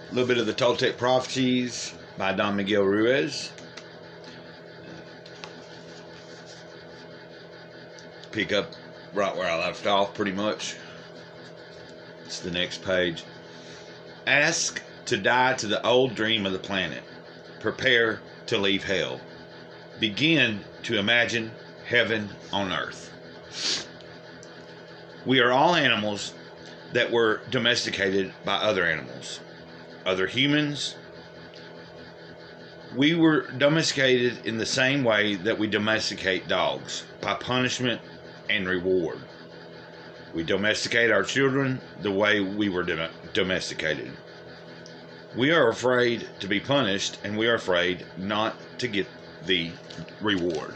A little bit of the Toltec Prophecies by Don Miguel Ruiz. Pick up right where I left off, pretty much. It's the next page. Ask to die to the old dream of the planet. Prepare to leave hell. Begin to imagine heaven on earth. We are all animals that were domesticated by other animals, other humans. We were domesticated in the same way that we domesticate dogs, by punishment and reward. We domesticate our children the way we were domesticated. We are afraid to be punished, and we are afraid not to get the reward.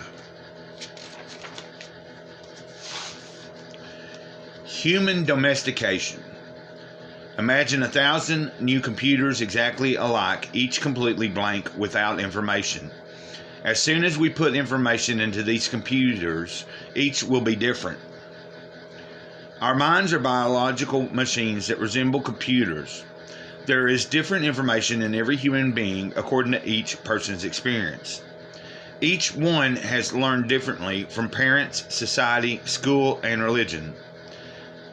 Human domestication. Imagine 1,000 new computers exactly alike, each completely blank without information. As soon as we put information into these computers, each will be different. Our minds are biological machines that resemble computers. There is different information in every human being according to each person's experience. Each one has learned differently from parents, society, school, and religion.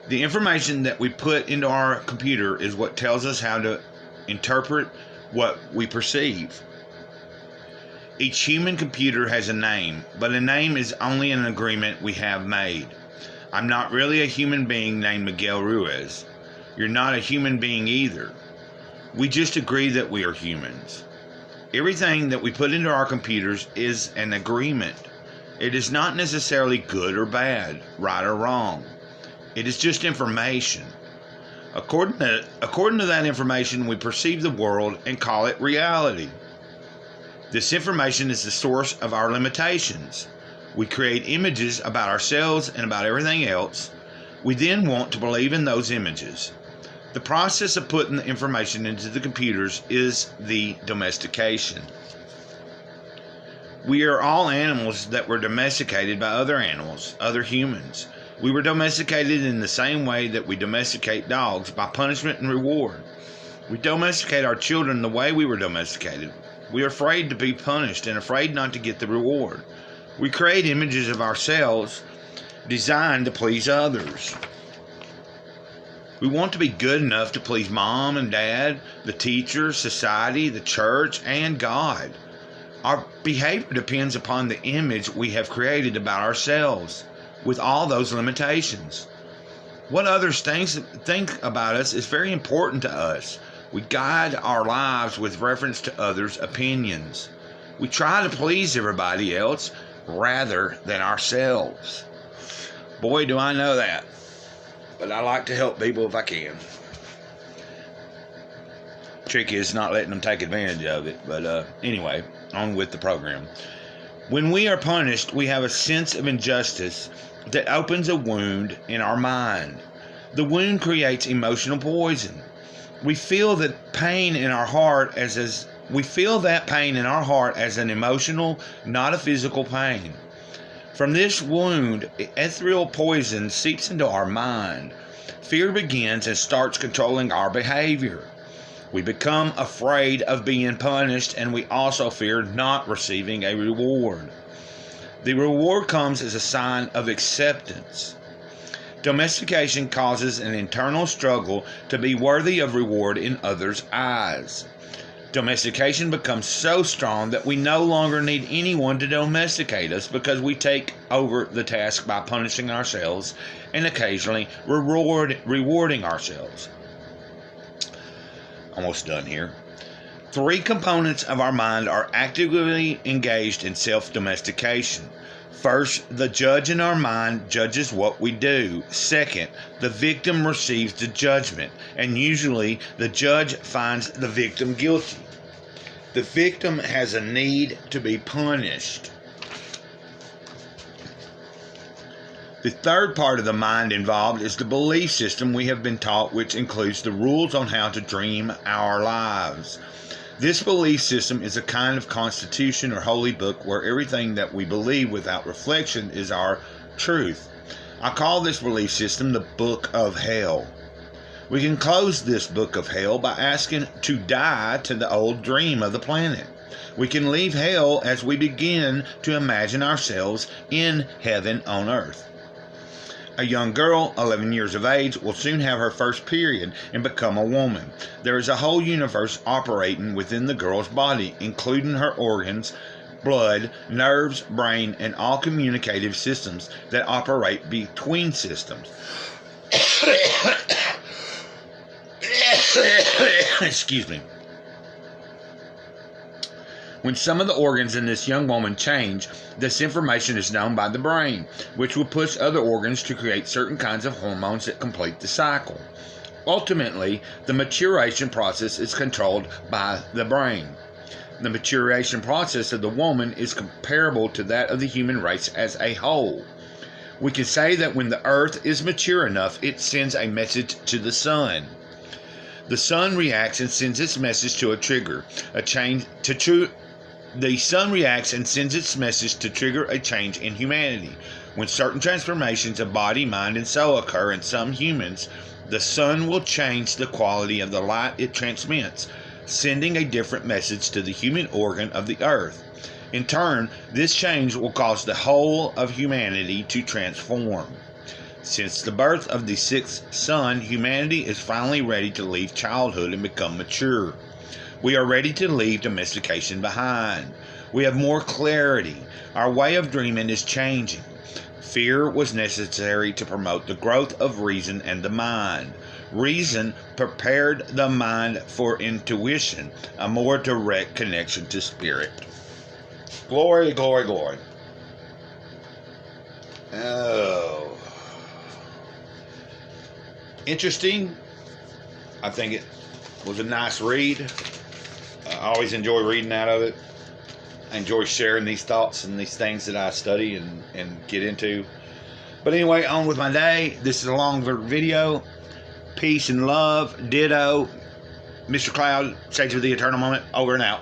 The information that we put into our computer is what tells us how to interpret what we perceive. Each human computer has a name, but a name is only an agreement we have made. I'm not really a human being named Miguel Ruiz. You're not a human being either. We just agree that we are humans. Everything that we put into our computers is an agreement. It is not necessarily good or bad, right or wrong. It is just information. According to that information, we perceive the world and call it reality. This information is the source of our limitations. We create images about ourselves and about everything else. We then want to believe in those images. The process of putting the information into the computers is the domestication. We are all animals that were domesticated by other animals, other humans. We were domesticated in the same way that we domesticate dogs, by punishment and reward. We domesticate our children the way we were domesticated. We are afraid to be punished and afraid not to get the reward. We create images of ourselves designed to please others. We want to be good enough to please mom and dad, the teacher, society, the church, and God. Our behavior depends upon the image we have created about ourselves, with all those limitations. What others think about us is very important to us. We guide our lives with reference to others' opinions. We try to please everybody else rather than ourselves. Boy, do I know that. But I like to help people if I can. Trick is not letting them take advantage of it. But anyway, on with the program. When we are punished, we have a sense of injustice that opens a wound in our mind. The wound creates emotional poison. We feel that pain in our heart as an emotional, not a physical pain. From this wound, ethereal poison seeps into our mind. Fear begins and starts controlling our behavior. We become afraid of being punished, and we also fear not receiving a reward. The reward comes as a sign of acceptance. Domestication causes an internal struggle to be worthy of reward in others' eyes. Domestication becomes so strong that we no longer need anyone to domesticate us, because we take over the task by punishing ourselves and occasionally rewarding ourselves. Almost done here. 3 components of our mind are actively engaged in self-domestication. First, the judge in our mind judges what we do. Second, the victim receives the judgment, and usually the judge finds the victim guilty. The victim has a need to be punished. The third part of the mind involved is the belief system we have been taught, which includes the rules on how to dream our lives. This belief system is a kind of constitution or holy book where everything that we believe without reflection is our truth. I call this belief system the Book of Hell. We can close this book of hell by asking to die to the old dream of the planet. We can leave hell as we begin to imagine ourselves in heaven on earth. A young girl, 11 years of age, will soon have her first period and become a woman. There is a whole universe operating within the girl's body, including her organs, blood, nerves, brain, and all communicative systems that operate between systems. Excuse me. When some of the organs in this young woman change, this information is known by the brain, which will push other organs to create certain kinds of hormones that complete the cycle. Ultimately, the maturation process is controlled by the brain. The maturation process of the woman is comparable to that of the human race as a whole. We can say that when the earth is mature enough, it sends a message to the sun. The sun reacts and sends its message to a trigger, The sun reacts and sends its message to trigger a change in humanity. When certain transformations of body, mind, and soul occur in some humans, the sun will change the quality of the light it transmits, sending a different message to the human organ of the earth. In turn, this change will cause the whole of humanity to transform. Since the birth of the sixth sun, humanity is finally ready to leave childhood and become mature. We are ready to leave domestication behind. We have more clarity. Our way of dreaming is changing. Fear was necessary to promote the growth of reason and the mind. Reason prepared the mind for intuition, a more direct connection to spirit. Glory, glory, glory. Oh. Interesting. I think it was a nice read. I always enjoy reading out of it. I enjoy sharing these thoughts and these things that I study and get into. But anyway, on with my day. This is a longer video. Peace and love. Ditto. Mr. Cloud, Sage of the Eternal Moment. Over and out.